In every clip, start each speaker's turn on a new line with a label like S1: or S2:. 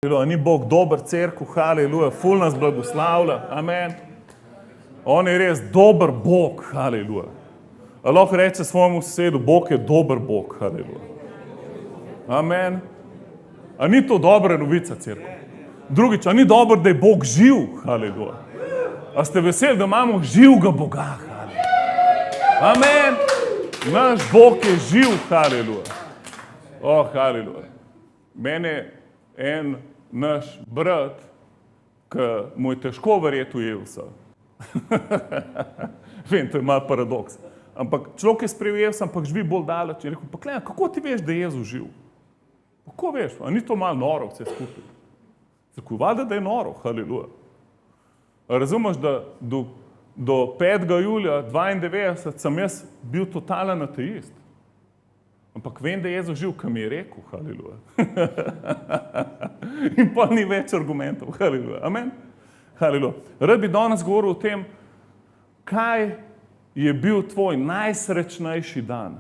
S1: Čelo, ni Bog dober, cerkev, haleluja, ful nas blagoslavlja, amen. On je res dober Bog, haleluja. A lahko reče svojemu sosedu, Bog je dober Bog, haleluja. Amen. A ni to dobra novica, cerkev? Drugič, a ni dobro, da je Bog živ, haleluja. A ste veseli, da imamo živega Boga, haleluja. Amen. Naš Bog je živ, haleluja. Haleluja. Mene en naš brat, ki mu je težko verjeti v Jezusa. Vem, to je malo paradoks. Ampak človek je sprejel Jezusa, ampak živi bolj daleč. Je rekel, pa Klejan, kako ti veš, da je Jezus živ? Kako veš? A ni to malo noro vse skupaj? Tako, valjda, da je noro, haleluja. Razumeš, da do 5. julija 92 sem jaz bil totalen ateist. Ampak vem, da je Jezus živ, kam je rekel, haleluja. In pa ni več argumentov, haleluja. Amen? Haleluja. Rad bi danes govoril o tem, kaj je bil tvoj najsrečnejši dan.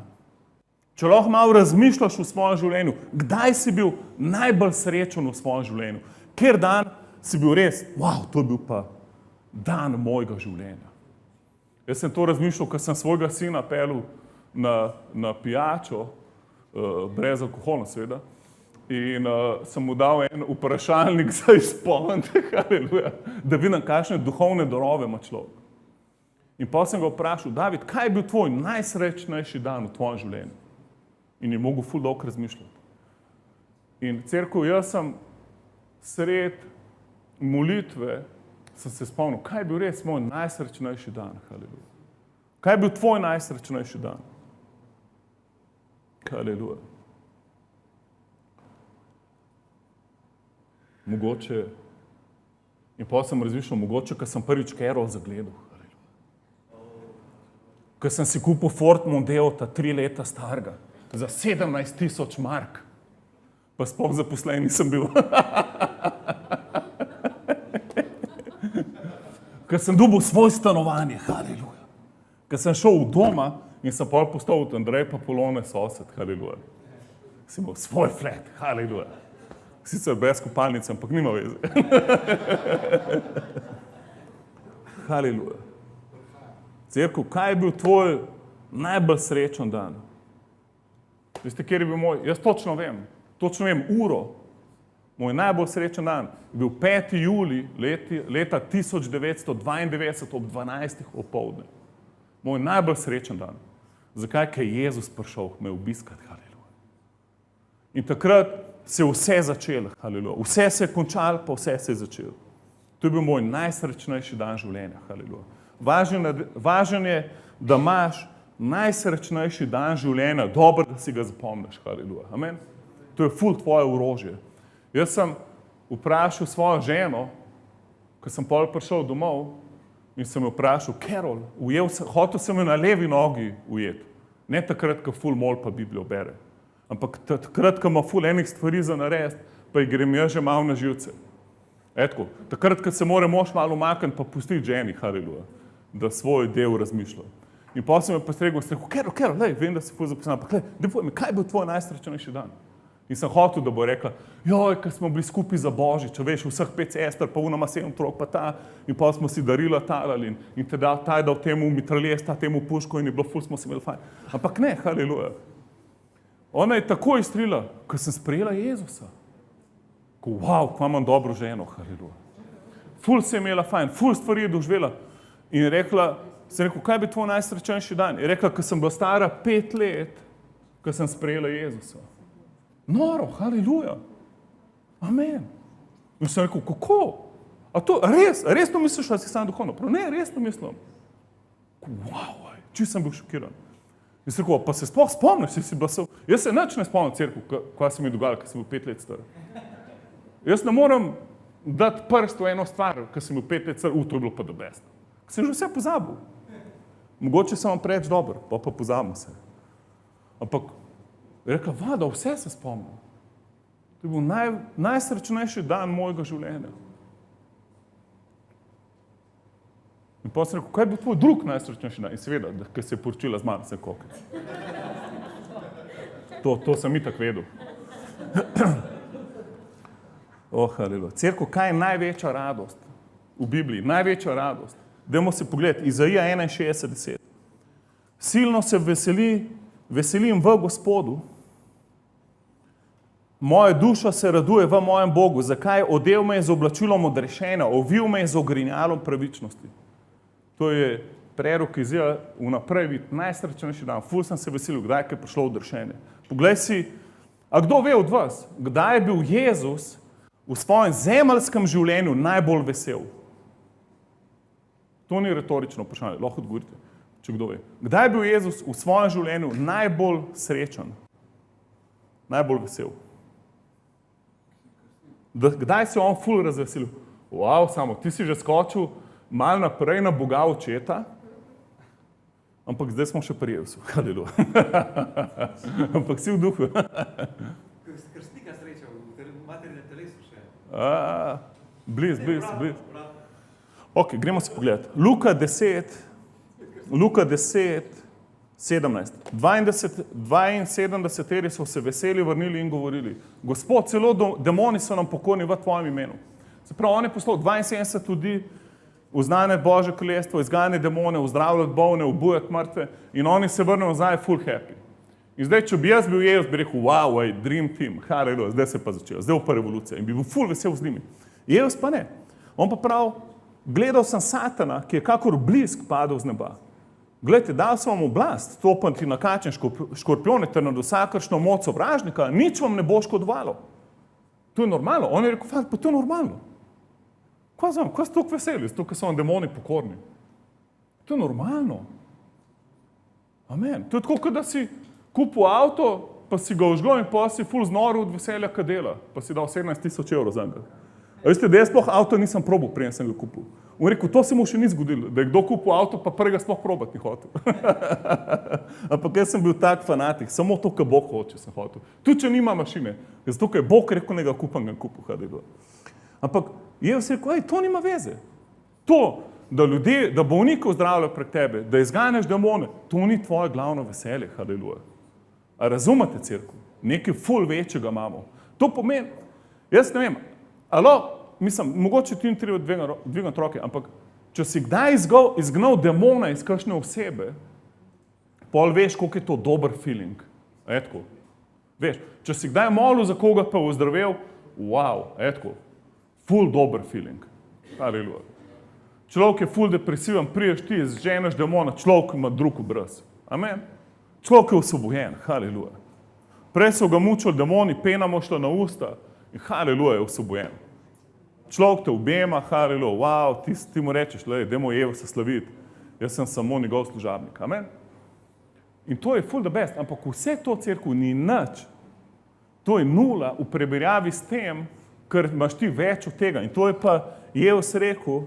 S1: Če lahko malo razmišljaš v svojem življenju, kdaj si bil najbolj srečen v svojem življenju? Kjer dan si bil res, wow, to je bil pa dan mojega življenja. Jaz sem to razmišljal, ko sem svojega sina peljal na pijačo, brez alkohola seveda, in sem mu dal en vprašalnik za izpolnjen, haleluja, da vidim, kakšne duhovne darove ima človek. In pa sem ga vprašal, David, kaj je bil tvoj najsrečnejši dan v tvojem življenju? In je mogel ful dolgo razmišljati. In cerkev, jaz sem sred molitve, sem se spomnil, kaj je bil res moj najsrečnejši dan, haleluja. Kaj je bil tvoj najsrečnejši dan? Haleluja. Mogoče, in pa sem razmišljal, mogoče, ko sem prvič Carol zagledal. Ko sem si kupil Ford Mondeota 3 leta starega, za 17,000 mark. Pa sploh zaposlen nisem bil. Ko sem dobil svoje stanovanje, haleluja. Ko sem šel v doma in sem pol postal od Andrej Papolone sosed, haleluja. Sem imel svoj flat, haleluja. Sicer brez kopalnice, ampak nima veze. Haleluja. Cerkev, kaj je bil tvoj najbolj srečen dan? Veste, kjer je bil moj? Jaz točno vem uro. Moj najbolj srečen dan je bil 5. julij leta 1992 ob 12. opoldne. Moj najbolj srečen dan. Zakaj? Ker je Jezus prišel me obiskati, haleluja. In takrat se je vse začelo, haleluja. Vse se je končalo, pa vse se je začelo. To je bil moj najsrečnejši dan življenja, haleluja. Važen je, da imaš najsrečnejši dan življenja, dobro, da si ga zapomniš, haleluja. Amen. To je ful tvoje orožje. Jaz sem vprašal svojo ženo, ko sem pol prišel domov, in sem jo vprašal, Carol, hotel sem jo na levi nogi ujeti. Ne takrat, ko ful mol pa Biblijo bere. Ampak takrat, ko ima ful enih stvari za narediti, pa ji grem jaz že malo na živce. Etko, takrat, ko se mora mož malo umakniti, pa pustiti ženi, haleluja, da svoj del razmišlja. In pa sem jo postregel, sem rekel, Carol, lej, vem, da si ful zaposlen, ampak lej, da povej mi, kaj je bil tvoj najsrečnejši dan? In sem hotel, da bo rekla, joj, ko smo bili skupaj za Božič, veš, vseh 5 sester, pa unama 7 otrok, pa ta, in pa smo si darila talali in te ta je dal temu mitraljez, ta temu puško in je bilo ful, smo si imeli fajn. Ampak ne, haleluja. Ona je tako izstrila, ko sem sprejela Jezusa. Ko, wow, ko imam dobro ženo, haleluja. Ful se je imela fajn, ful stvari je doživela. In rekla, sem rekel, kaj bi tvoj najsrečnejši dan? Je rekla, ko sem bila stara 5 let, ko sem sprejela Jezusa. Noro, haleluja. Amen. In sem rekel, kako? A to res to misliš, da si sam duhovno? Ne, res to mislim. Wow, čisto sem bil šokiran. In sem rekel, pa se sploh spomniš, si bila se... Jaz se nič ne spomnim cerkev, kaj se mi je dogajalo, ko sem bil 5 let star. Jaz ne moram dati prst v eno stvar, ko sem bil 5 let star, to je bilo pa the best. Sem že vse pozabil. Mogoče sem vam preveč dober, pa pozabimo se. Ampak je rekla, vada, vse se spomnim. To je bil najsrečnejši dan mojega življenja. In pa sem rekel, kaj je bil tvoj drug najsrečnejši dan? In seveda, ker se je poročila z mano, sem koke. To sem itak vedel. Haleluja. Cerkev, kaj je največja radost v Bibliji? Največja radost. Dajmo si pogledati, Izaija 61:10. Silno se veselim v Gospodu, moja duša se raduje v mojem Bogu. Zakaj? Odev me je z oblačilom odrešenja, ovil me je z ogrinjalom pravičnosti. To je prerok Izija vnaprej vid, najsrečnejši dan. Ful sem se veselil, kdaj je prišlo odrešenje. Poglej si, a kdo ve od vas, kdaj je bil Jezus v svojem zemeljskem življenju najbolj vesel? To ni retorično vprašanje, lahko odgovorite, če kdo ve. Kdaj je bil Jezus v svojem življenju najbolj srečen, najbolj vesel? Kdaj se on ful razveselil? Wow, samo, ti si že skočil malo naprej na Boga očeta, ampak zdaj smo še pri Jezusu. Haleluja. Ampak si v duhu.
S2: Krstnika sreča v materinem telesu še.
S1: Bliz. Ok, gremo se pogledati. Luka 10, 17. 72 so se veseli vrnili in govorili, Gospod, celo demoni so nam pokorni v tvojem imenu. Se pravi, on je poslal 72 ljudi, uznane Božje kraljestvo, izgane demone, uzdravljati bolne, ubujati mrtve in oni se vrnejo nazaj full happy. In zdaj, če bi jaz bil Jezus, bi rekel, wow, dream team, haleluja, zdaj se pa začelo, zdaj pa revolucija in bi bil full vesel z njimi. Jezus pa ne. On pa prav, gledal sem Satana, ki je kakor blisk padel z neba. Glejte, dal sem vam oblast, stopiti na kačen škorpione ter nad vsakršno moč sovražnika, nič vam ne bo škodovalo. To je normalno. On je rekel, pa to je normalno. Kaj ste toliko veseli, zato ker so vam demoni pokorni? To je normalno. Amen. To je tako, kot da si kupil avto, pa si ga ožgal in pa si ful znoril od veselja, kad dela, pa si dal 17,000 evrov za njega. A veste, da jaz sploh avto nisem probal, preden sem ga kupil. On rekel, to se mu še ni zgodilo, da je kdo kupil avto, pa prvega sploh probati ni hotel. Ampak jaz sem bil tak fanatik, samo to, kar Bog hoče, sem hotel. Tudi če nima mašine, zato, ker je Bog rekel, ne ga kupam, ga kupil. Ampak Jezus je rekel, to nima veze. To, da bolnike zdravljajo prek tebe, da izganeš demone, to ni tvoje glavno veselje, haleluja. A razumete, cerkev? Nekaj ful večjega imamo. To pomeni, jaz ne vem, mogoče ti ni treba dvigati roke, ampak če si kdaj izgnal demona iz kakšne osebe, pol veš, koliko je to dober feeling. Etko. Veš, če si kdaj molil za koga pa ozdravel, wow, etko. Ful dober feeling. Haleluja. Človek je ful depresiven, priješ ti, izženeš demona, človek ima drug obraz. Amen. Človek je osvobojen. Haleluja. Prej so ga mučili demoni, pena mu šla na usta in haleluja je osvobojen. Človek te objema, haleluja, wow, ti mu rečeš, dajmo Jezusa slaviti, jaz sem samo njegov služabnik. Amen. In to je ful the best, ampak vse to, cerkev, ni nič. To je nula v primerjavi s tem, ker imaš ti več od tega. In to je pa Jezus rekel,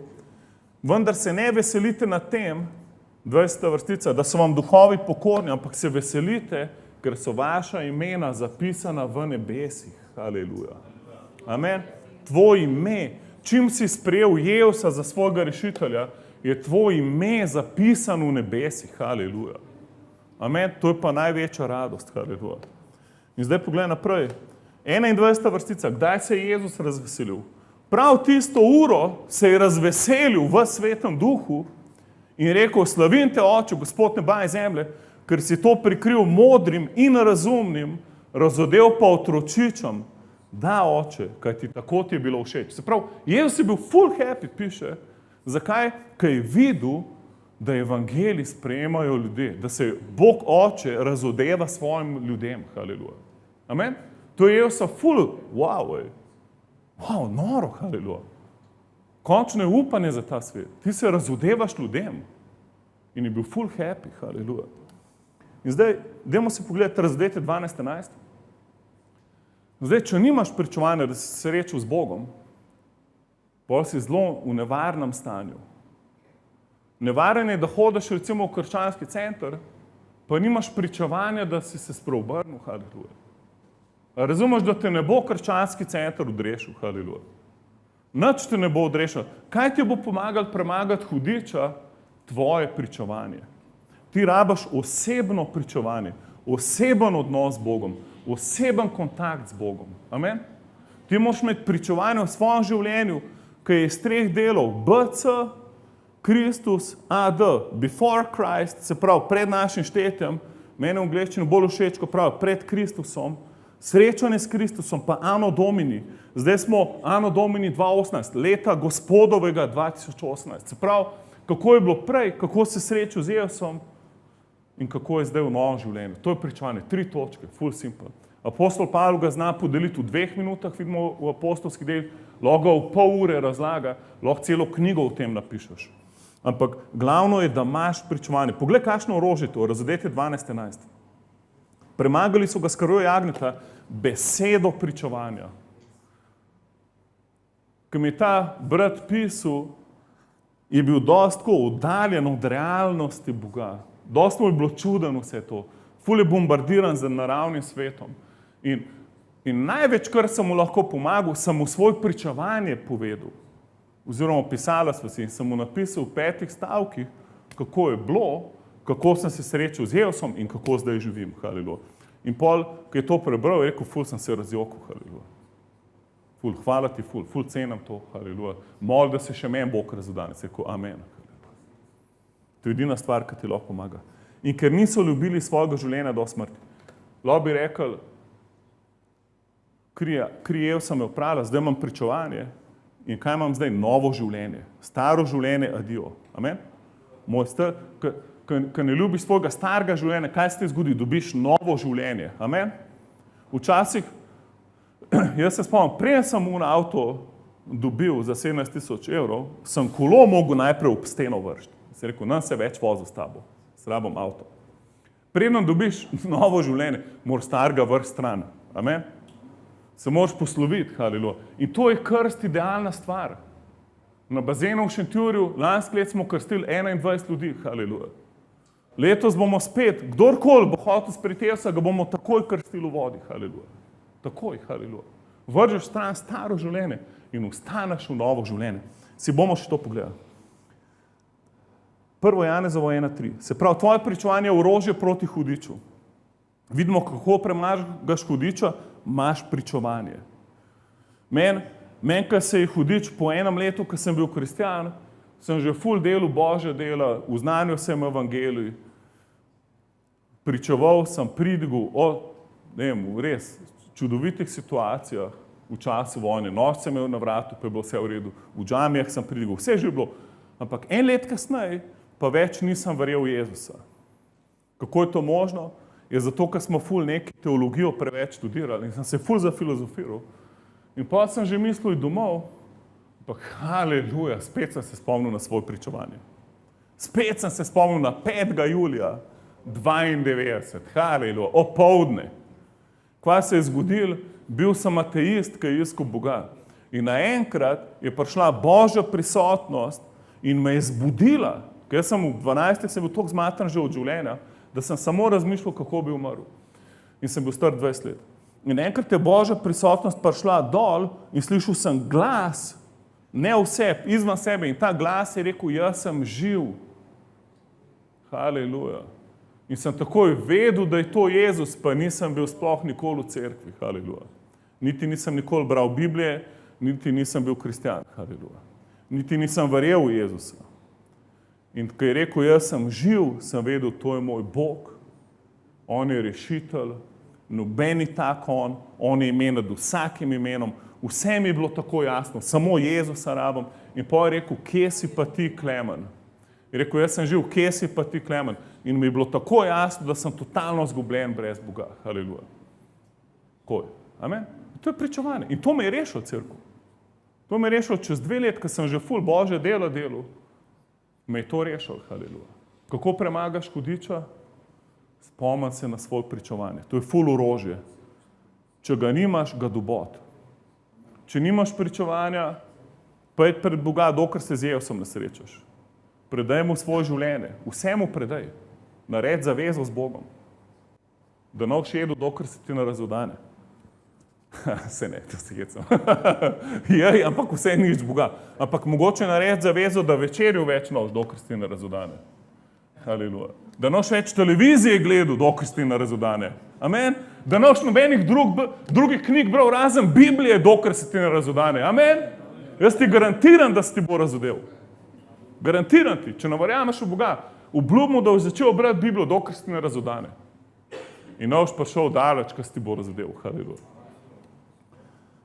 S1: vendar se ne veselite nad tem, 20. vrstica, da so vam duhovi pokorni, ampak se veselite, ker so vaša imena zapisana v nebesih. Haleluja. Amen. Tvoj ime, čim si sprejel Jezusa za svojega rešitelja, je tvoj ime zapisano v nebesih. Haleluja. Amen. To je pa največja radost. Haleluja. In zdaj pogledaj naprej. 21. vrstica, kdaj se je Jezus razveselil? Prav tisto uro se je razveselil v svetem duhu in rekel, slavim te, Oče, Gospod neba in zemlje, ker si to prikril modrim in razumnim, razodel pa otročičem. Da, Oče, kaj ti tako ti je bilo všeč. Se pravi, Jezus je bil full happy, piše. Zakaj? Ker je videl, da evangelij sprejemajo ljudje, da se Bog Oče razodeva svojim ljudem. Haleluja. Amen? To je Jezusa full, wow, noro, haleluja. Končno je upanje za ta svet. Ti se razodevaš ljudem in je bil full happy, haleluja. In zdaj, dajmo si pogledati Razdete 12:11. Zdaj, če nimaš pričevanja, da si se srečal z Bogom, potem si zelo v nevarnem stanju. Nevaren je, da hodiš recimo v krščanski center, pa nimaš pričevanja, da si se spreobrnil, haleluja. Razumeš, da te ne bo krščanski center odrešil, haleluja. Nič te ne bo odrešil. Kaj ti bo pomagal premagati hudiča? Tvoje pričevanje. Ti rabaš osebno pričevanje, oseben odnos z Bogom, oseben kontakt z Bogom. Amen? Ti moraš imeti pričevanje v svojem življenju, ki je iz 3 delov. BC, Kristus, AD, before Christ, se pravi pred našim štetjem, meni v angleščini bolj všeč, ko pravi pred Kristusom, srečanje s Kristusom, pa Anno Domini. Zdaj smo Anno Domini 2018, leta gospodovega 2018. Se pravi, kako je bilo prej, kako se srečal z Jezusom in kako je zdaj v novem življenju. To je pričevanje, 3 točke, full simple. Apostol Pavel ga zna podeliti v 2 minutah, vidimo v apostolski del, lahko ga v pol ure razlaga, lahko celo knjigo o tem napišeš. Ampak glavno je, da imaš pričevanje. Poglej, kakšno orožje to, Razodetje 12:11. Premagali so ga s krvjo jagnjeta, besedo pričevanja. Ko mi je ta brat pisal, je bil dosti oddaljen od realnosti Boga. Dosti mu je bilo čudeno vse to. Ful je bombardiran z naravnim svetom. In največ, kar sem mu lahko pomagal, sem mu svoj pričevanje povedal. Oziroma pisala sva si in sem mu napisal v 5 stavkih, kako je bilo, kako sem se srečal z Jezusom in kako zdaj živim. Haleluja. In pol, ko je to prebral, je rekel, ful sem se razjokal. Haleluja. Ful, hvala ti, ful cenam to. Haleluja. Mol, da se še meni Bog razodane. Se je rekel, amen. Haleluja. To je edina stvar, ki ti lahko pomaga. In ker niso ljubili svojega življenja do smrti. Lahko bi rekel, krijev sem me oprala, zdaj imam pričevanje in kaj imam zdaj? Novo življenje. Staro življenje, adijo. Amen? Moj star, ko ne ljubiš svojega starega življenja, kaj se ti zgodi? Dobiš novo življenje. Amen? Včasih, jaz se spomnim, prej sem v avto dobil za 17 000 evrov, sem kolo mogel najprej ob steno vršiti. Sem rekel, nam se več vozil s tabo. Srabom avto. Preden dobiš novo življenje, moraš starega vrsti stran. Amen? Se moraš posloviti, haleluja. In to je krst idealna stvar. Na bazenu v Šentjurju, lansko leto smo krstili 21 ljudi, haleluja. Letos bomo spet, kdorkoli bo hotel sprejeti Jezusa, ga bomo takoj krstili v vodi, haleluja. Takoj, haleluja. Vržeš stran staro življenje in vstaneš v novo življenje. Si bomo še to pogledali. 1. Janezovo 1:3. Se pravi, tvoje pričevanje je orožje proti hudiču. Vidimo, kako premagaš hudiča, imaš pričevanje. Meni, ko se je hudič po 1 letu, ko sem bil kristjan, sem že ful delu Božja dela, uznanil sem evangelij, pričeval sem pridigal o, ne vem, res čudovitih situacijah v času vojne. Noč sem imel na vratu, pa je bilo vse v redu. V džamijah sem pridigal, vse že je bilo. Ampak 1 let kasneje, pa več nisem verjel v Jezusa. Kako je to možno? Je zato, ker smo ful neki teologijo preveč študirali in sem se ful zafilozofiral. In pa sem že mislil domov, ampak haleluja, spet sem se spomnil na svoje pričevanje. Spet sem se spomnil na 5. julija 92, haleluja, opoldne. Kaj se je zgodilo? Bil sem ateist, ki je iskal Boga. In naenkrat je prišla Božja prisotnost in me je zbudila. Ker jaz sem v 12. sem bil toliko zmatran že od življenja, da sem samo razmišljal, kako bi umrl. In sem bil star 20 let. In enkrat je Božja prisotnost prišla dol in slišal sem glas, ne vse, izvan sebe. In ta glas je rekel, jaz sem živ. Haleluja. In sem takoj vedel, da je to Jezus, pa nisem bil sploh nikoli v cerkvi. Haleluja. Niti nisem nikoli bral Biblije, niti nisem bil kristjan. Haleluja. Niti nisem verjel v Jezusa. In ko je rekel, jaz sem živ, sem vedel, to je moj Bog. On je rešitelj, nobeni tak on je imen nad vsakim imenom. Vse mi je bilo tako jasno, samo Jezusa rabim. In pa je rekel, kje si pa ti, Klemen? Je rekel, jaz sem živ, kje si pa ti, Klemen? In mi je bilo tako jasno, da sem totalno zgubljen brez Boga. Haleluja. Koj? Amen? To je pričevanje. In to me je rešil cerkev. To me je rešil čez 2 let, ko sem že ful Božje delo delal. Me je to rešil, haleluja. Kako premagaš hudiča? Spomni se na svoje pričevanje. To je ful orožje. Če ga nimaš, ga dobot. Če nimaš pričevanja, pojdi pred Boga, dokler se z Jezusom ne srečaš. Predaj mu svoje življenje. Vse mu predaj. Naredi zavezo z Bogom. Da ne boš jedel, dokler se ti ne razodane. Se ne, to si jecam. Jej, ampak vse nič Boga. Ampak mogoče naredi zavezo, da večerjo več noš, dokler se ti ne razodane. Haleluja. Da noš več televizije gledal, dokler se ti ne razodane. Amen. Da noš nobenih drugih knjig bral razen Biblije, dokler se ti ne razodane. Amen? Jaz ti garantiram, da se ti bo razodel. Garantiram ti, če ne verjameš v Boga, obljubimo, da boš začel brati Biblijo, dokler se ti ne razodane. In ne boš prišel daleč, ko se ti bo razodel. Haleluja.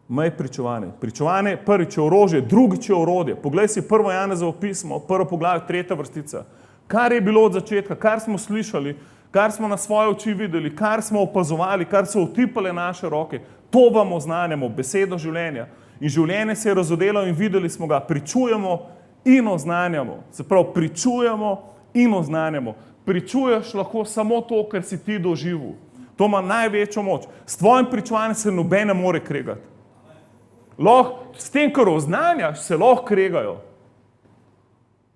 S1: Maj pričevanje. Pričevanje prvič je orožje, drugič je orodje. Poglej si 1. Janezovo pismo, 1. poglavje, 3. vrstica. Kar je bilo od začetka, kar smo slišali, kar smo na svoje oči videli, kar smo opazovali, kar so utipale naše roke, to vam oznanjamo, besedo življenja. In življenje se je razodelo in videli smo ga, pričujemo in oznanjamo. Se pravi, pričujemo in oznanjamo. Pričuješ lahko samo to, kar si ti doživel. To ima največjo moč. S tvojim pričevanjem se noben ne more kregati. S tem, kar oznanjaš, se lahko kregajo.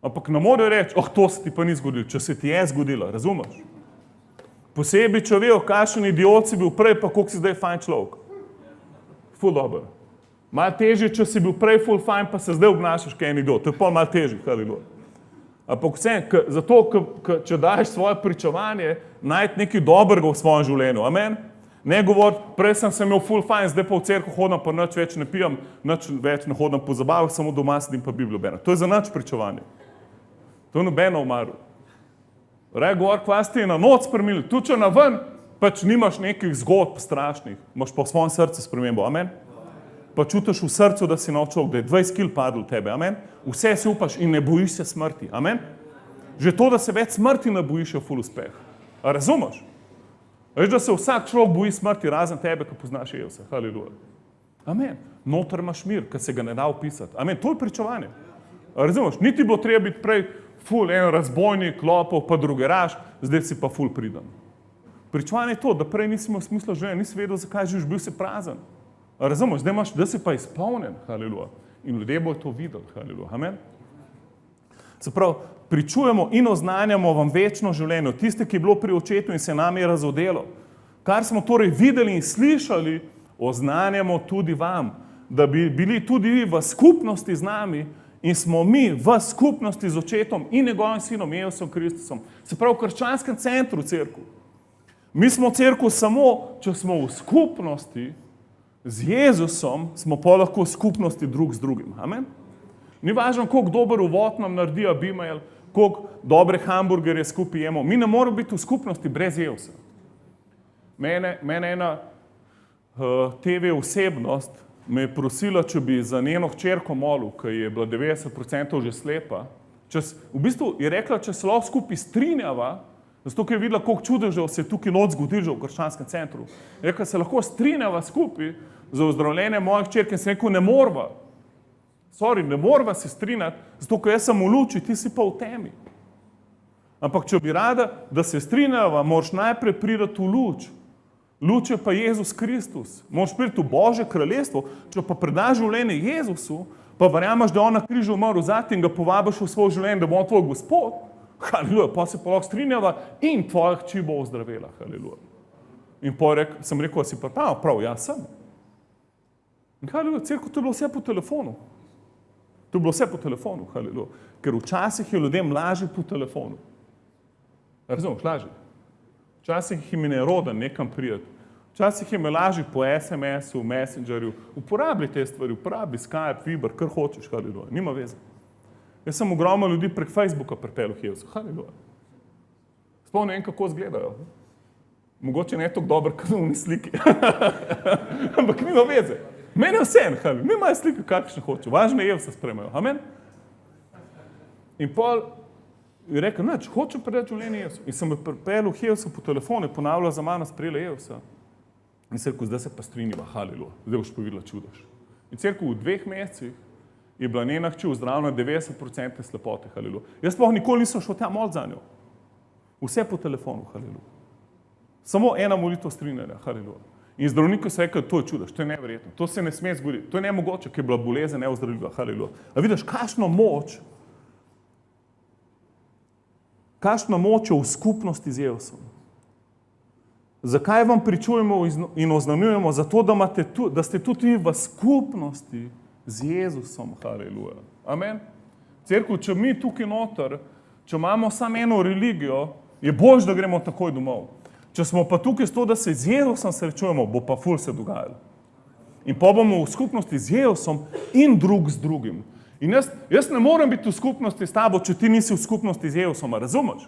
S1: Ampak ne morejo reči, to se ti pa ni zgodilo, če se ti je zgodilo, razumeš? Posebej, če vejo, kakšen idiot si bil prej, pa koliko si zdaj fajn človek. Ful dobro. Malo težje, če si bil prej ful fajn, pa se zdaj obnašaš kaj en idiot. To je pol malo težje, haleluja. Ampak zato, če daješ svoje pričevanje, najti nekaj dobrega v svojem življenju. Amen? Ne govoriti, prej sem se imel ful fajn, zdaj pa v cerkev hodim, pa nič več ne pijem, nič več ne hodim po zabavah, samo doma sedim pa Biblijo berem. To je za nič pričevanje. To je nobeno umaril. Rej govor, kva ste na noč spremenili, tudi če na ven, pač nimaš nekih zgodb strašnih, imaš pa v svojem srcu spremembo, amen? Pa čutiš v srcu, da si nov človek, da je 20 kil padlo v tebe, amen? Vse si upaš in ne bojiš se smrti, amen? Že to, da se več smrti ne bojiš, je ful uspeh. A razumeš? Veš, da se vsak človek boji smrti, razen tebe, ko poznaš Jezusa, haleluja. Amen. Noter imaš mir, ker se ga ne da opisati. Amen, to je pričevanje. A razumeš? Niti bilo treba biti prej ful, en razbojnik, lopov, pa drugeraš, zdaj si pa ful pridem. Pričevanje je to, da prej nisi imel smisla življenja, nisi vedel, zakaj živiš, bil si prazen. A razumeš? Zdaj imaš, da si pa izpolnjen, haleluja. In ljudje bojo to videli, haleluja. Amen. Se pravi, pričujemo in oznanjamo vam večno življenje, tiste, ki je bilo pri očetu in se nam je razodelo. Kar smo torej videli in slišali, oznanjamo tudi vam, da bi bili tudi vi v skupnosti z nami in smo mi v skupnosti z očetom in njegovim sinom Jezusom Kristusom. Se pravi, v krščanskem centru cerkev. Mi smo cerkev samo, če smo v skupnosti z Jezusom, smo pa lahko v skupnosti drug z drugim. Amen? Ni važno, koliko dober uvod nam naredi Abimael, koliko dobre hamburgerje skupaj jemo. Mi ne moramo biti v skupnosti brez Jezusa. Mene ena TV osebnost me je prosila, če bi za njeno hčerko molil, ki je bila 90% že slepa. V bistvu je rekla, če se lahko skupaj strinjava, zato ker je videla, koliko čudežev se je tukaj noč zgodilo že v krščanskem centru. Rekla, se lahko strinjava skupaj za ozdravljenje moje hčerke in se rekel, ne morva. Ne morva se strinjati, zato ker jaz sem v luči, ti si pa v temi. Ampak če bi rada, da se strinjava, moraš najprej priti v luč. Luč je pa Jezus Kristus. Moraš priti v Božje kraljestvo. Če pa predaš življenje Jezusu, pa verjameš, da on na križu umrl zate in ga povabiš v svoje življenje, da bo on tvoj Gospod, haleluja, pa se pa lahko strinjava in tvoja hči bo ozdravela, haleluja. In sem rekel, si pa prav, ja sem. In haleluja, cerkev, to je bilo vse po telefonu. To je bilo vse po telefonu, haleluja. Ker včasih je ljudem lažje po telefonu. Razumeš, lažje. Včasih jim je neroden nekam prijeti. Včasih jim je lažje po SMS-u, Messengerju. Uporabi te stvari, uporabi Skype, Viber, kar hočeš, haleluja. Nima veze. Jaz sem ogromno ljudi prek Facebooka pripeljal k Jezusu, haleluja. Sploh ne vem, kako izgledajo. Mogoče ne toliko dobro, kot v sliki. Ampak nima veze. Meni je vsem, haleluja. Nimajo slike, kakšne hoče. Važno je, se spremajo. Amen? In pol je rekel, hočem predati življenje Jezusu. In sem me pripeljal k Jezusu po telefonu, ponavljal za mano, sprejela Jezusa. In se rekel, zdaj se pa strinjiva, haleluja. Zdaj boš pa videla čudež. In cerkev v 2 mesecih je bila njena hči ozdravljena 90% slepote, haleluja. Jaz sploh nikoli nisem šel tam molit za njo. Vse po telefonu, haleluja. Samo ena molitev strinjanja, haleluja. In zdravniku se rekel, to je čudež, to je neverjetno, to se ne sme zgoditi, to je nemogoče, ker je bila bolezen neozdravljiva, haleluja. A vidiš, kakšna moč je v skupnosti z Jezusom. Zakaj vam pričujemo in oznanjujemo? Zato, da ste tudi v skupnosti z Jezusom, haleluja. Amen? Cerkev, če mi tukaj noter, če imamo samo eno religijo, je boljše, da gremo takoj domov. Če smo pa tukaj s to, da se z Jezusom srečujemo, bo pa ful se dogajalo. In pa bomo v skupnosti z Jezusom in drug z drugim. In jaz ne morem biti v skupnosti s tabo, če ti nisi v skupnosti z Jezusom, razumeš?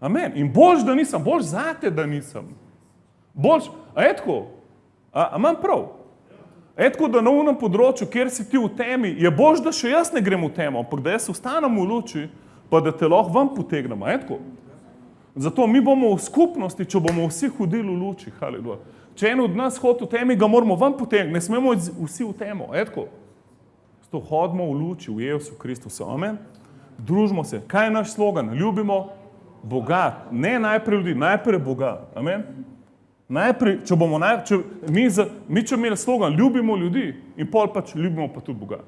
S1: Amen. In boljš, da nisem, boljš zate, da nisem. Boljš, a je tako? A imam prav? A je tako, da na unem področju, kjer si ti v temi, je boljš, da še jaz ne grem v temo, ampak da jaz ostanem v luči, pa da te lahko ven potegnem, a je tako? Zato mi bomo v skupnosti, če bomo vsi hodili v luči, haleluja. Če en od nas hodi v temi, ga moramo ven potegniti, ne smemo vsi v temo, a je tako? Zato hodimo v luči, v Jezusu Kristusu, amen? Družimo se. Kaj je naš slogan? Ljubimo Boga, ne najprej ljudi, najprej Boga, amen? Najprej, če bomo mi če imeli slogan, ljubimo ljudi in pol pač ljubimo pa tudi Boga.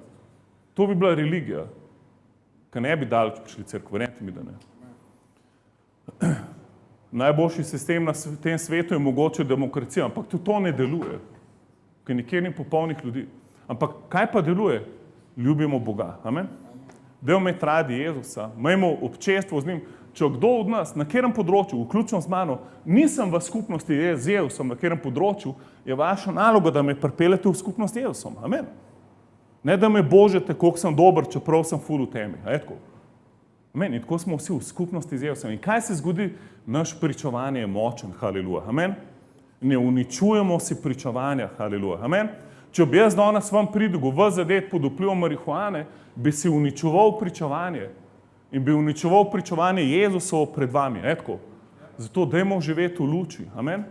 S1: To bi bila religija, ki ne bi daleč prišli cerkev, verjemite mi, da ne. Najboljši sistem na tem svetu je mogoče demokracija, ampak tudi to ne deluje, ker nikjer ni popolnih ljudi. Ampak kaj pa deluje? Ljubimo Boga, amen? Dajmo imeti radi Jezusa, imejmo občestvo z njim. Če kdo od nas, na katerem področju, vključno z mano, nisem v skupnosti z Jezusom, na katerem področju, je vaša naloga, da me pripeljete v skupnost z Jezusom. Amen. Ne, da me božete, koliko sem dober, čeprav sem ful v temi. A je tako? Amen. In tako smo vsi v skupnosti z Jezusom. In kaj se zgodi? Naš pričovanje je močen. Haleluja. Amen. Ne uničujemo si pričovanja. Haleluja. Amen. Če bi jaz danes vam pridigal v zadet pod vplivom marihuane, bi si uničeval pričovanje. In bi uničeval pričovanje Jezusovo pred vami, etko. Zato dajmo živeti v luči, amen.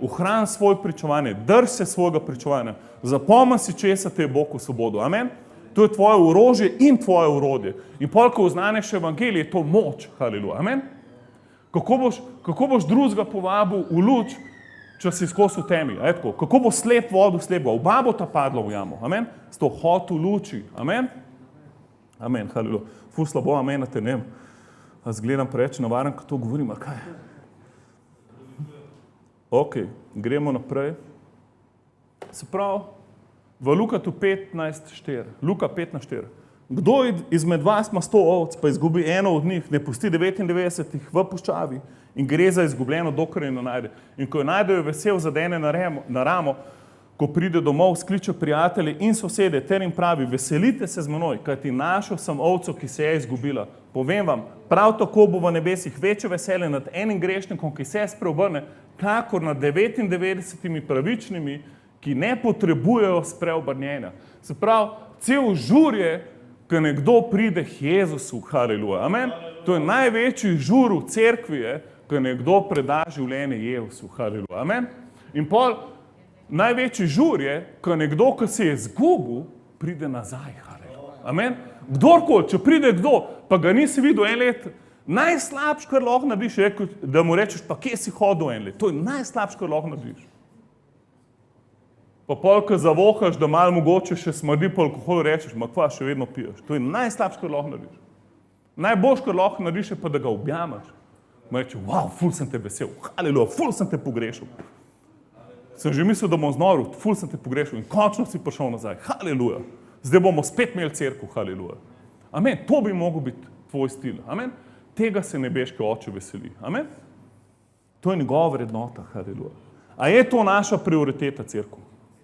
S1: Ohran svoje pričovanje, drž se svojega pričovanja, zapomni si, česa te je Bog v svobodo, amen. To je tvoje orožje in tvoje orodje. In pol, ko oznaneš evangelije, je to moč, haleluja, amen. Kako boš drugega povabil v luč, če si skozi v temi, etko. Kako bo slep vodil slepega, oba bo ta padla v jamo, amen. Sto hod v luči, amen. Amen, haleluja. Ful slabo, amen, te ne vem. A zgledam preveč navaren, ko to govorim, a kaj? Ok, gremo naprej. Se pravi, v Lukatu 15:4. Luka 15:4. Kdo izmed vas ima 100 ovc, pa izgubi eno od njih, ne pusti 99 v puščavi in gre za izgubljeno, dokler je ne najde. In ko jo najde, jo vesel zadene na ramo, ko pride domov, skliče prijatelje in sosede, ter jim pravi, veselite se z menoj, kajti našel sem ovco, ki se je izgubila. Povem vam, prav tako bo v nebesih večje veselje nad enim grešnikom, ki se spreobrne, kakor nad 99 pravičnimi, ki ne potrebujejo spreobrnjenja. Se pravi, cel žur je, ko nekdo pride k Jezusu, haleluja, amen. To je največji žur v cerkvi, ko nekdo preda življenje Jezusu, haleluja, amen. In pol, največji žur je, ko nekdo, ki se je izgubil, pride nazaj, haleluja, amen. Kdorkoli, če pride kdo, pa ga nisi videl en let, najslabš, kar lahko narediš, je, da mu rečeš, pa kje si hodil en let. To je najslabš, kar lahko narediš. Pa pol, ko zavohaš, da malo mogoče še smrdi po alkoholu, rečeš, ma kva, še vedno piješ. To je najslabš, kar lahko narediš. Najboljš, kar lahko narediš, je pa, da ga objamaš. Ma reče, wow, ful sem te vesel, haleluja, ful sem te pogrešal. Sem že mislil, da bom znoril, ful sem te pogrešal in končno si prišel nazaj, haleluja. Zdaj bomo spet imeli cerkev, haleluja. Amen, to bi mogel biti tvoj stil, amen. Tega se nebeški oče veseli, amen. To je njegova vrednota, haleluja. A je to naša prioriteta, cerkev?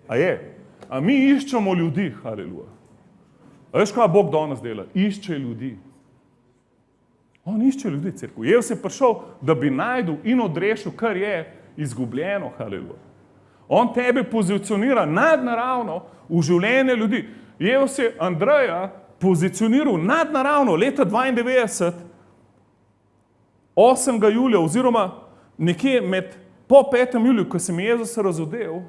S1: A je? A mi iščemo ljudi, haleluja. A veš, kaj Bog danes dela? Išče ljudi. On išče ljudi, cerkev. Jezus je prišel, da bi najdel in odrešil, kar je izgubljeno, haleluja. On tebe pozicionira nadnaravno v življenje ljudi. Jezus je Andreja pozicioniral nadnaravno leta 92, 8. julija, oziroma nekje po 5. juliju, ko se mi Jezus razodel,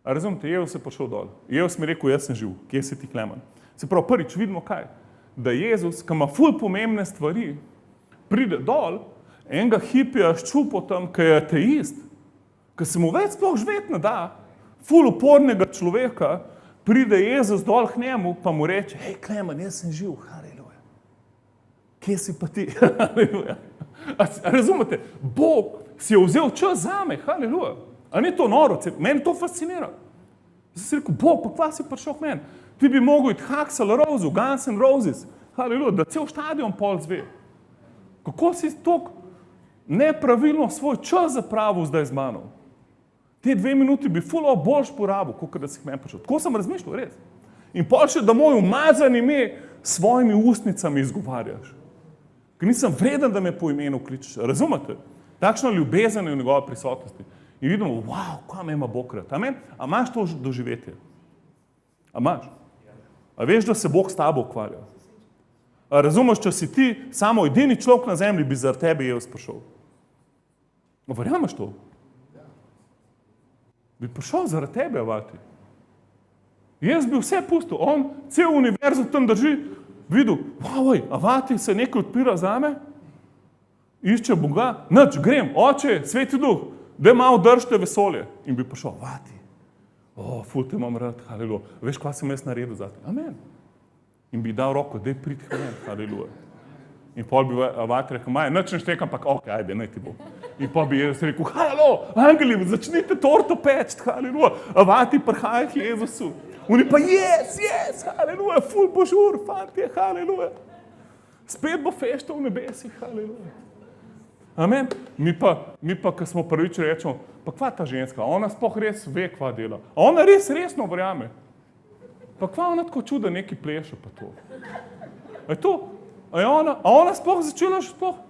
S1: a razumete, Jezus je prišel dol. Jezus mi je rekel, jaz sem živ, kje si ti, Klemen? Se pravi, prvič vidimo kaj? Da Jezus, ki ima ful pomembne stvari, pride dol, enega hipija ščupo tam, ki je ateist, ki se mu več sploh živeti ne da, ful upornega človeka, pride Jezus dol k njemu, pa mu reče, hej, Klemen, jaz sem živ, haleluja. Kje si pa ti? Haleluja. A razumete, Bog si je vzel čas zame, haleluja. A ni to noro, meni to fascinira. Zdaj si rekel, Bog, pa kva si prišel k meni? Ti bi mogel iti Axl Rose, Guns N' Roses, haleluja, da cel štadion pol zve. Kako si tok nepravilno svoj čas zapravil zdaj z mano. Te 2 minuti bi ful boljš porabil, kot da si jih meni prišel. Tako sem razmišljal, res. In pol še, da moj umazan ime s svojimi ustnicami izgovarjaš. Ker nisem vreden, da me po imenu kličeš. Razumete? Takšna ljubezen je v njegovi prisotnosti. In vidimo, wow, kaj me ima Bog rad. Amen? A imaš to doživetje? A imaš? A veš, da se Bog s tabo ukvarja? A razumeš, če si ti samo edini človek na zemlji, bi zaradi tebe Jezus prišel? A verjameš to? Bi prišel zaradi tebe, avati. Jaz bi vse pustil, on cel univerzo tam drži, videl, wow, avati se nekaj odpira zame, išče Boga, nič, grem, oče, Sveti Duh, da malo držite vesolje. In bi prišel, avati, ful te imam rad, haleluja, veš, kaj sem jaz naredil za te, amen. In bi dal roko, daj pridi k meni, haleluja. In pol bi avati rekel, maj, nič ne štekam, ampak ok, ajde, naj ti bo. In pol bi jaz rekel, halo, angeli, začnite torto peči, haleluja, avati prihaja k Jezusu. Oni pa, yes, haleluja, ful božur, fantje, haleluja. Spet bo fešta v nebesih, haleluja. Amen. Mi pa, ko smo prvič rečemo, pa kva ta ženska, ona sploh res ve, kva dela. A ona resno verjame. Pa kva ona tako čuda neki pleše pa to. A je to? A ona sploh začela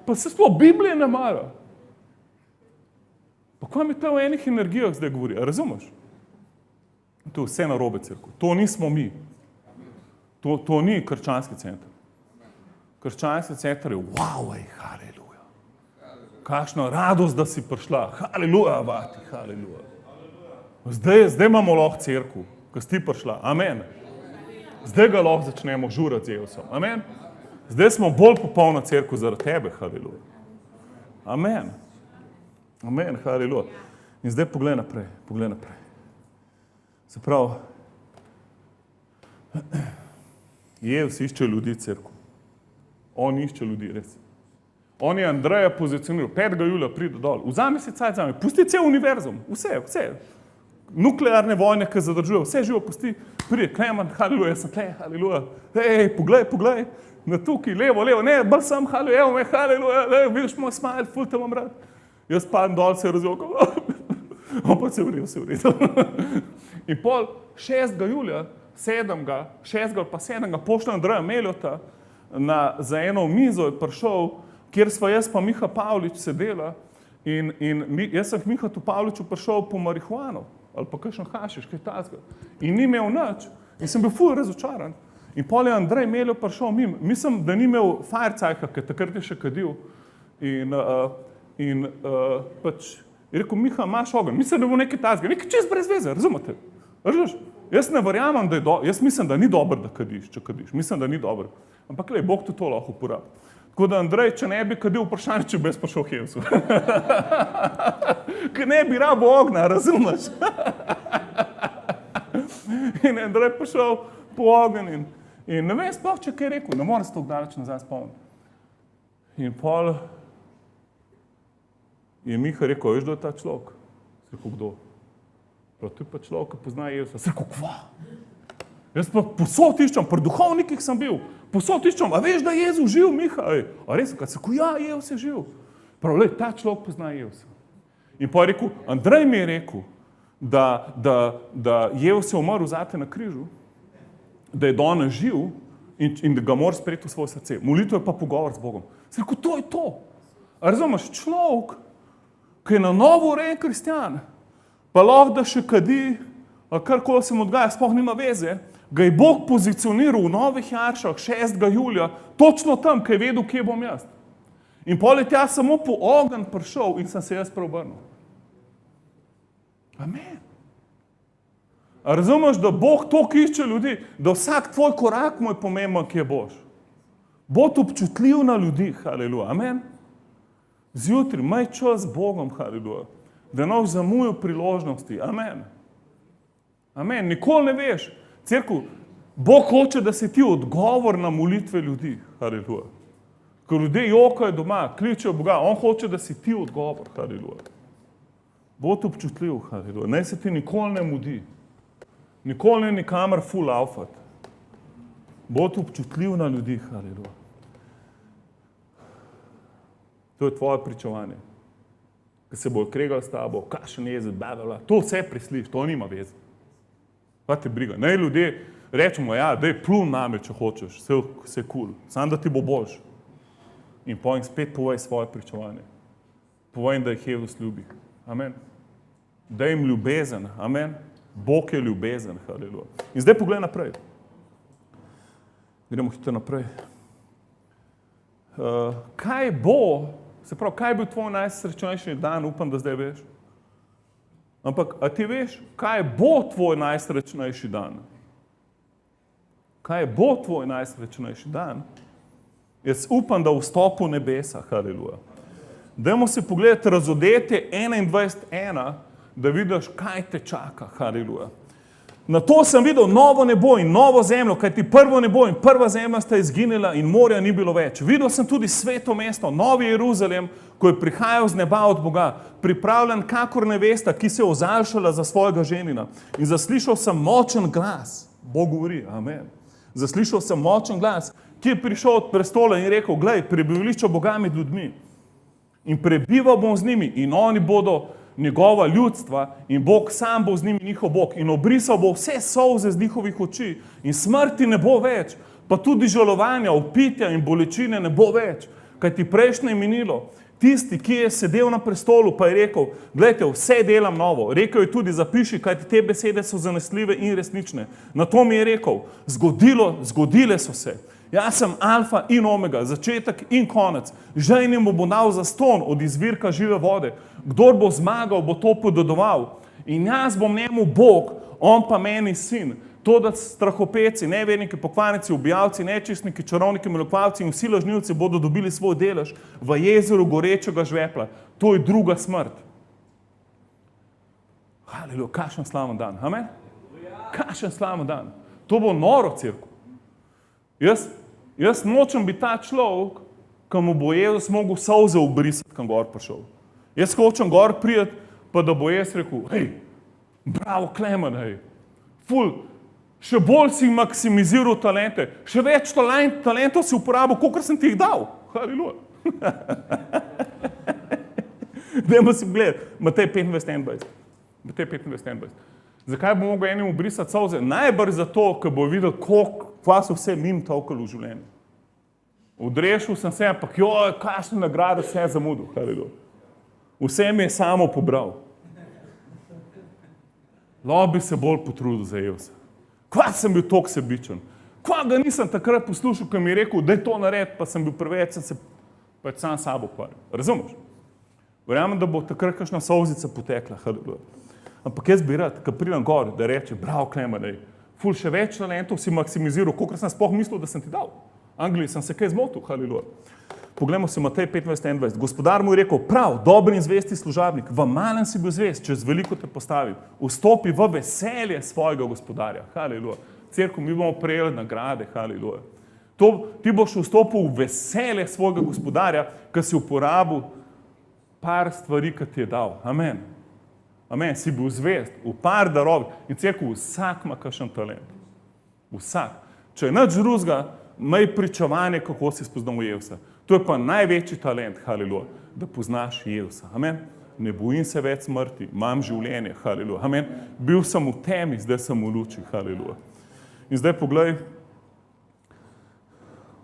S1: pa se sploh Biblije ne mara. Pa kva mi to v enih energijah zdaj govori, a razumeš? To je vse narobe, cerkev. To nismo mi. To ni krščanski center. Krščanski center je wow, haleluja. Kakšna radost, da si prišla. Haleluja, avati, haleluja. Zdaj imamo lahko cerkev, ko si ti prišla. Amen. Zdaj ga lahko začnemo žurati z Jezusom. Amen. Zdaj smo bolj popolna cerkev zaradi tebe, haleluja. Amen. Amen, haleluja. In zdaj poglej naprej. Se pravi, Jezus išče ljudi, cerkev. On išče ljudi, res. On je Andreja pozicioniral, 5. julija pride dol, vzami si cajt zame, pusti cel univerzum, vse. Nuklearne vojne, ki zadržujejo, vse živo pusti, pride Klemen, haleluja, sem tle, haleluja, hej, poglej, na tukaj, levo, ne, bolj sem, haleluja, evo me, haleluja, vidiš moj smajl, ful te imam rad. Jaz padem dol, se razjokam, pa se v redu. In pol 6. julija, 6. ali pa 7. pošlja Andreja Meljota za eno mizo je prišel, kjer sva jaz pa Miha Pavlič sedela in jaz sem k Mihatu Pavliču prišel po marihuano ali pa kakšen hašiš, kaj tazga. In ni imel nič in sem bil ful razočaran. In pol je Andrej Meljot prišel mimo. Mislim, da ni imel firecajka, ker takrat je še kadil. In pač je rekel, Miha, imaš ogenj. Mislim, da bo nekaj tazga, nekaj čist brez veze, razumete? Jaz ne verjamem, da je dobro, jaz mislim, da ni dobro, da kadiš, če kadiš. Mislim, da ni dobro. Ampak lej, Bog to lahko uporabi. Tako da Andrej, če ne bi kadil vprašanje, če bi jaz prišel k Jezusu. Ker ne bi rabo ognja, razumeš? In Andrej prišel po ogenj in ne vem sploh, če kaj rekel, ne morem se toliko daleč nazaj spomniti. In pol je Miha rekel, veš, kdo je ta človek? Sem rekel, kdo? Prav, to je pa človek, ki pozna Jezusa. Sem rekel, kva? Jaz pa posod iščem, pri duhovnikih sem bil, posod iščem, a veš, da je Jezus živ, Miha? A res, kad sem rekel, ja, Jezus je živ. Prav, lej, ta človek pozna Jezusa. In pa je rekel, Andrej mi je rekel, da Jezus je umrl zate na križu, da je danes živ in da ga moraš sprejeti v svoje srce. Molitev je pa pogovor z Bogom. Sem rekel, to je to. A razumeš, človek, ki je na novo urejen kristjan, pa lahko da še kadi, ali karkoli se mu odgaja, sploh nima veze, ga je Bog pozicioniral v Novih Jaršah 6. julija, točno tam, ki je vedel, kje bom jaz. In pol je tja samo po ogenj prišel in sem se jaz preobrnil. Amen. A razumeš, da Bog toliko išče ljudi, da vsak tvoj korak mu je pomemben, kje boš. Bod občutljiv na ljudi, haleluja, amen. Zjutraj, maj čas z Bogom, haleluja, da ne boš zamujal priložnosti, amen. Amen, nikoli ne veš. Cerkev, Bog hoče, da si ti odgovor na molitve ljudi, haleluja. Ko ljudje jokajo doma, kličejo Boga, on hoče, da si ti odgovor, haleluja. Bod občutljiv, haleluja, naj se ti nikoli ne mudi. Nikoli ne nikamor ful laufat. Bod občutljiv na ljudi, haleluja. To je tvoje pričevanje. Ko se bo kregal s tabo, kakšen jezet, blablabla. To vse presliš, to nima veze. Pa te briga. Naj ljudje rečemo, ja, daj plun name, če hočeš, vse cool. Samo da ti bo boljš. In potem spet povej svoje pričevanje. Povej, da jih Jezus ljubi. Amen. Daj jim ljubezen. Amen. Bog je ljubezen. Haleluja. In zdaj pogledaj naprej. Gremo hitro naprej. Kaj bo, se pravi, kaj je bil tvoj najsrečnejši dan, upam, da zdaj veš. Ampak, a ti veš, kaj bo tvoj najsrečnejši dan? Kaj bo tvoj najsrečnejši dan? Jaz upam, da vstopu nebesa, haleluja. Dajmo si pogledati Razodetje 21.1, da vidiš, kaj te čaka, haleluja. Na to sem videl novo nebo in novo zemljo, kajti prvo nebo in prva zemlja sta izginila in morja ni bilo več. Videl sem tudi sveto mesto, Novi Jeruzalem, ko je prihajal z neba od Boga, pripravljen kakor nevesta, ki se je ozaljšala za svojega ženina. In zaslišal sem močen glas, Bog govori, amen. Zaslišal sem močen glas, ki je prišel od prestola in rekel, glej, prebivališče Boga med ljudmi. In prebival bom z njimi in oni bodo njegova ljudstva in Bog sam bo z njimi njihov Bog in obrisal bo vse solze z njihovih oči in smrti ne bo več, pa tudi žalovanja, vpitja in bolečine ne bo več, kajti prejšnje je minilo. Tisti, ki je sedel na prestolu, pa je rekel, gledajte, vse delam novo. Rekel je tudi, zapiši, kajti te besede so zanesljive in resnične. Na to mi je rekel, zgodile so se. Jaz sem alfa in omega, začetek in konec. Žejnim mu bo dal zastonj od izvirka žive vode. Kdor bo zmagal, bo to podedoval. In jaz bom njemu Bog, on pa meni sin. To, da strahopeci, neverniki, pokvarnici, ubijalci, nečistniki, čarovniki, molokvalci in vsi lažnivci bodo dobili svoj delež v jezeru gorečega žvepla. To je druga smrt. Haleluja, kakšen slaven dan. Amen? Kakšen slaven dan. To bo noro, cerkev. Jaz nočem biti ta človek, ki mu bo Jezus mogel solze ubrisati, kam gor prišel. Jaz hočem gor prijeti, pa da bo jaz rekel, hej, bravo, Klemen, hej, ful, še bolj si maksimiziral talente, še več talentov si uporabil, kolikor sem ti jih dal. Haleluja. Dajmo si gledati, Matej 25.21. Matej 25.21. Zakaj bo mogel enim ubrisati solze? Najbrž zato, ker bo videl, kva so vse mim tolkali v življenju. Odrešil sem se, ampak joj, kakšne nagrade vse zamudil. Haleluja. Vse mi je samo pobral. Lahko bi se bolj potrudil za Jezusa. Kva sem bil toliko sebičen. Kva ga nisem takrat poslušal, ko mi je rekel, da je to nared, pa sem bil preveč, sem se pač sam sabo ukvarjal. Razumeš? Verjamem, da bo takrat kakšna solzica potekla. Haleluja. Ampak jaz bi rad, ko pridem gor, da reče, bravo, Klemen, ful, še več talentov si maksimiziral, kolikor sem sploh mislil, da sem ti dal. Angliji sem se kaj zmotil, haleluja. Poglejmo se Matej 25.21. Gospodar mu je rekel, prav, dober in zvesti služabnik, v malem si bil zvest, čez veliko te postavim. Vstopi v veselje svojega gospodarja, haleluja. Cerkev, mi bomo prejeli nagrade, haleluja. Ti boš vstopil v veselje svojega gospodarja, ker si uporabil par stvari, ki ti je dal. Amen. Amen, si bil zvest v par darov in cerkev, vsak ima kakšen talent. Vsak. Če je nič drugega, imej pričevanje, kako si spoznal Jezusa. To je pa največji talent, haleluja, da poznaš Jezusa. Amen. Ne bojim se več smrti, imam življenje, haleluja. Amen. Bil sem v temi, zdaj sem v luči, haleluja. In zdaj poglej,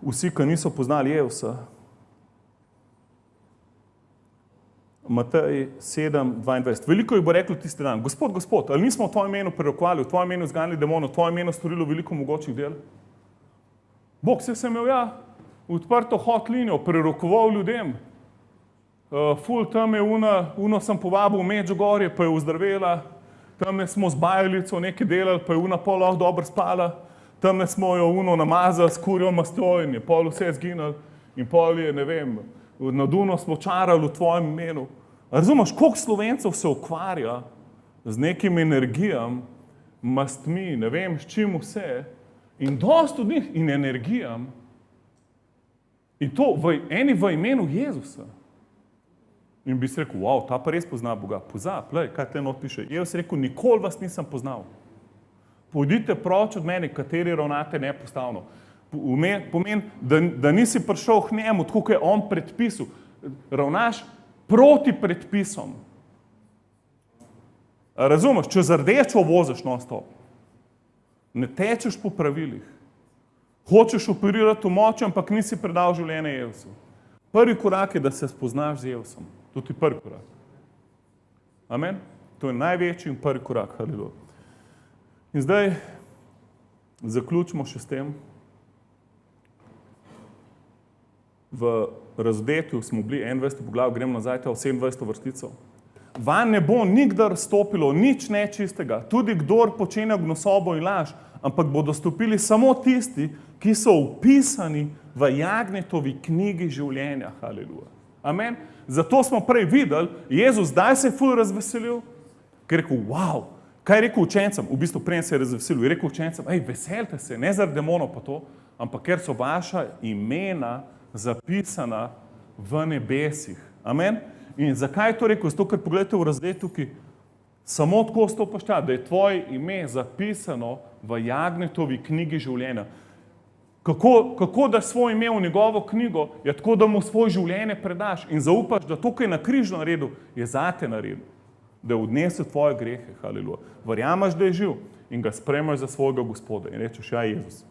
S1: vsi, ki niso poznali Jezusa, Matej 7.22. Veliko jih bo reklo tisti dan, Gospod, Gospod, ali nismo v tvojem imenu prerokovali, v tvojem imenu izganjali demonov, v tvojem imenu storilo veliko mogočnih del? Bog, se sem imel odprto hot linijo, prerokoval ljudem. Ful, tam je uno sem povabil v Medžugorje, pa je ozdravela. Tam smo z bajalico nekaj delali, pa je una pol lahko dobro spala. Tam smo jo uno namazali s kurjo mastjo in je pol vse zginil. In pol je, ne vem, na Duno smo čarali v tvojem imenu. Razumeš, koliko Slovencev se ukvarja z nekim energijam, mastmi, ne vem, s čim vse, in dosti od njih in energijam, in to eni v imenu Jezusa. In bi si rekel, wow, ta pa res pozna Boga. Pozab, kaj tle not piše. Jezus je rekel, nikoli vas nisem poznal. Pojdite proč od mene, kateri ravnate nepostavno. Pomeni, da nisi prišel k njemu, tako kot je on predpisal. ravnaš proti predpisom. Razumeš, če z rdečo voziš non-stop, ne tečeš po pravilih, hočeš operirati v moči, ampak nisi predal življenje Jezusu. Prvi korak je, da se spoznaš z Jezusom. To je prvi korak. Amen? To je največji in prvi korak. Haleluja. In zdaj zaključimo še s tem. V Razodetju smo bili 21. poglavje, gremo nazaj v 27. vrstico. Van ne bo nikdar stopilo nič nečistega, tudi kdor počenja gnusobo in laž, ampak bodo stopili samo tisti, ki so vpisani v Jagnjetovi knjigi življenja. Haleluja. Amen. Zato smo prej videli, Jezus zdaj se je ful razveselil, ker je rekel, wow, kaj je rekel učencem? V bistvu prej se je razveselil, je rekel učencem, veselite se, ne zaradi demonov pa to, ampak ker so vaša imena zapisana v nebesih. Amen. In zakaj je to rekel? Zato, ker pogledajte v Razodetju tukaj, samo tako stopaš tja, da je tvoje ime zapisano v Jagnjetovi knjigi življenja. Kako daš svoje ime v njegovo knjigo? Je tako, da mu svoje življenje predaš in zaupaš, da to, kar je na križu naredil, je zate naredil. Da je odnesel tvoje grehe. Haleluja. Verjameš, da je živ in ga sprejmeš za svojega Gospoda in rečeš, ja, Jezus,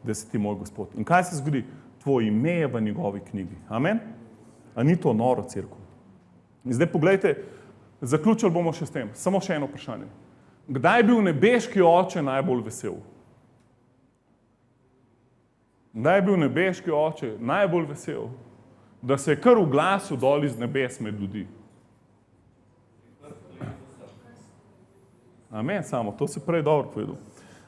S1: da si ti moj Gospod. In kaj se zgodi? Tvoje ime je v njegovi knjigi. Amen? A ni to noro, cerkev? In zdaj pogledajte, zaključili bomo še s tem. Samo še eno vprašanje. Kdaj je bil nebeški oče najbolj vesel? Kdaj je bil nebeški oče najbolj vesel, da se je kar uglasil dol iz nebes med ljudi? Amen, samo, to si prej dobro povedal.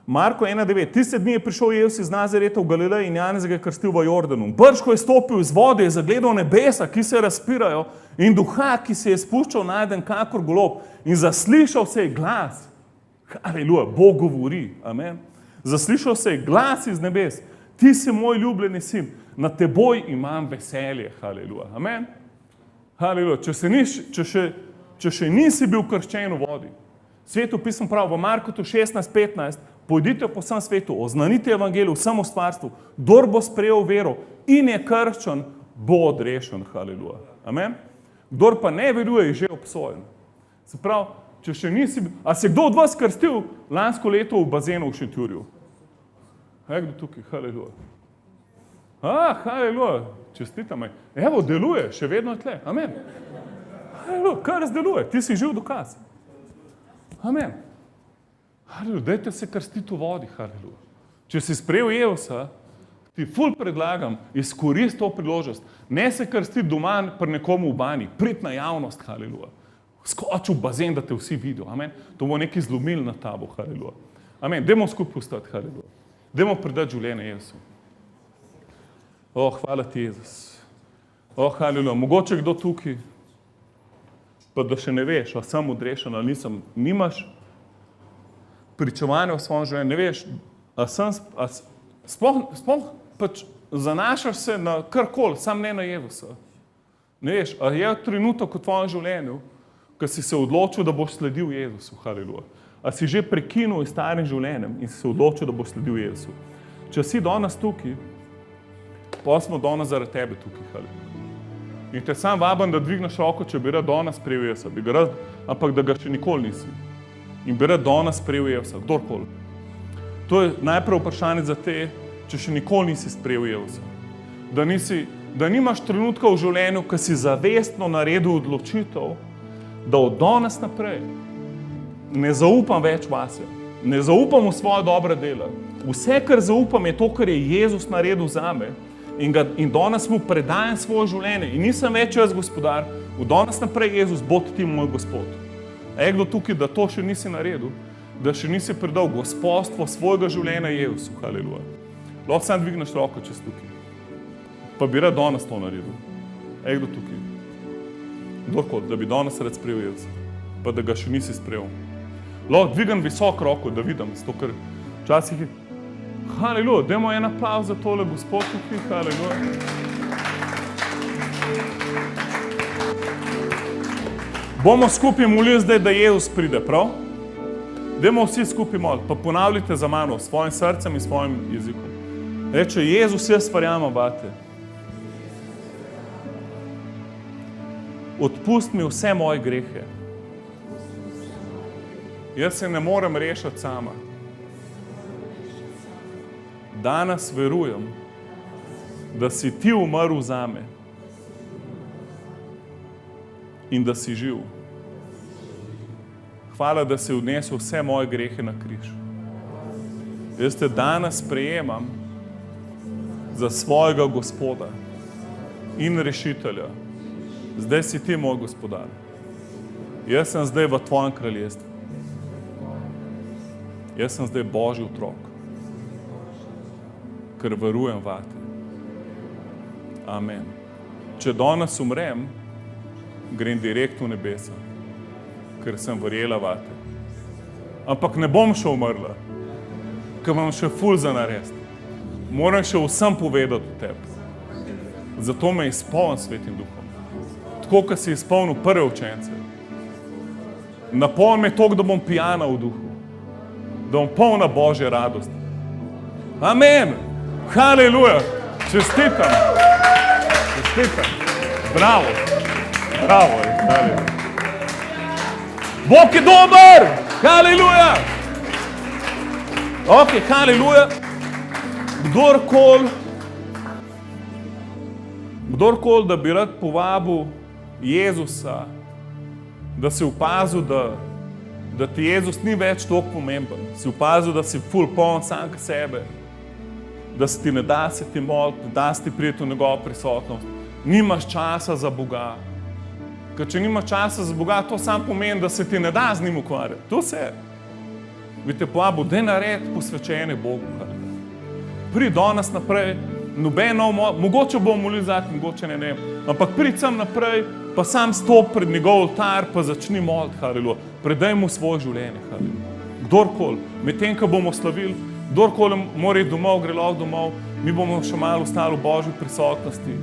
S1: Marko 1.9. Tiste dni je prišel Jezus iz Nazareta v Galileji in Janez ga je krstil v Jordanu. Brž, ko je stopil iz vode, je zagledal nebesa, ki se razpirajo in duha, ki se je spuščal najden kakor golob in zaslišal se je glas. Haleluja, Bog govori. Amen. Zaslišal se je glas iz nebes. Ti si moj ljubljeni sin, na teboj imam veselje. Haleluja. Amen. Haleluja. Če še nisi bil krščen v vodi, Sveto pismo pravi v Markotu 16.15, pojdite po vsem svetu, oznanite evangelij vsemu stvarstvu, kdor bo sprejel vero in je krščen, bo odrešen. Haleluja. Amen. Kdor pa ne veruje, je že obsojen. Se pravi, če še nisi bil, a se kdo od vas krstil lansko leto v bazenu v Šentjurju? Kdo tukaj? Haleluja. Haleluja. Čestitam. Evo, deluje, še vedno je tle. Amen. Haleluja, kar razdeluje, ti si živ dokaz. Amen. Haleluja, dajte se krstiti v vodi. Haleluja. Če si sprejel Jezusa, ti ful predlagam, izkoristi to priložnost. Ne se krstiti doma pri nekomu v banji, prid na javnost. Haleluja. Skoči v bazen, da te vsi vidijo. Amen. To bo nekaj zlomil na tabo. Haleluja. Amen. Dajmo skupaj postati. Haleluja. Dajmo predati življenje Jezusu. Hvala ti, Jezus. Haleluja. Mogoče kdo tukaj, pa da še ne veš, a sem odrešen ali nisem, nimaš pričevanja v svojem življenju, ne veš, sploh pač zanašaš se na karkoli, sam ne na Jezusa. Ne veš, a je trenutek v tvojem življenju, ko si se odločil, da boš sledil Jezusu. Haleluja. A si že prekinul s starim življenjem in si se odločil, da boš sledil Jezusu. Če si danes tukaj, pa smo danes zaradi tebe tukaj. Haleluja. In te sam vabim, da dvigneš roko, če bi rad danes sprejel Jezusa, ampak da ga še nikoli nisi. In bi rad danes sprejel Jezusa, kdorkoli. To je najprej vprašanje za te, če še nikoli nisi sprejel Jezusa. Da nimaš trenutka v življenju, ko si zavestno naredil odločitev, da od danes naprej ne zaupam več vase, ne zaupam v svoje dobre dela. Vse, kar zaupam, je to, kar je Jezus naredil zame. In danes mu predajam svoje življenje. In nisem več jaz gospodar, od danes naprej Jezus, bo ti moj Gospod. A je kdo tukaj, da to še nisi naredil, da še nisi predal gospodstvo svojega življenja Jezusu. Haleluja. Lahko sam dvigneš roko, če si tukaj. Pa bi rad danes to naredil. A je kdo tukaj? Kdorkoli, da bi danes rad sprejel Jezusa, pa da ga še nisi sprejel. Lahko dvigam visok roko, da vidim, zato ker včasih je. Haleluja, dajmo en aplauz za tole, Gospod tukaj. Haleluja. Bomo skupaj molili zdaj, da Jezus pride, prav? Dajmo vsi skupaj moliti, pa ponavljajte za mano s svojim srcem in svojim jezikom. Reče, Jezus, jaz verjamem vate. odpusti mi vse moje grehe. Jaz se ne morem rešiti sama. Danes verujem, da si ti umrl zame in da si živ. Hvala, da si odnesel vse moje grehe na križ. Jaz te danes sprejemam za svojega Gospoda in rešitelja. Zdaj si ti moj gospodar. Jaz sem zdaj v tvojem kraljestvu. Jaz sem zdaj Božji otrok, ker verujem vate. Amen. Če danes umrem, grem direkt v nebesa, ker sem verjela vate. Ampak ne bom še umrla, ker imam še ful za narediti. Moram še vsem povedati o tebi. Zato me izpolnim Svetim Duhom. Tako, kot si izpolnil prve učence. Napolni me toliko, da bom pijana v duhu. Da bom polna Božje radosti. Amen. Haleluja. Čestitam. Čestitam. Bravo. Bravo. Haleluja. Bog je dober. Haleluja. Ok, haleluja. Kdorkoli, da bi rad povabil Jezusa, da si opazil, da ti Jezus ni več toliko pomemben. Si opazil, da si ful poln sam sebe, da se ti ne da se ti moliti, ne da se ti priti v njegovo prisotnost. Nimaš časa za Boga. Ker če nimaš časa za Boga, to samo pomeni, da se ti ne da z njim ukvarjati. To se je. Bi te povabil, daj naredi posvečenje Bogu. Pridi danes naprej, mogoče bomo molili zate, mogoče ne, ampak pridi sam naprej, pa sam stop pred njegov oltar, pa začni moliti, haleluja. Predaj mu svoje življenje, haleluja. Kdorkoli, medtem, ko bomo slavili, kdorkoli mora iti domov, gre lahko domov, mi bomo še malo ostali v Božji prisotnosti.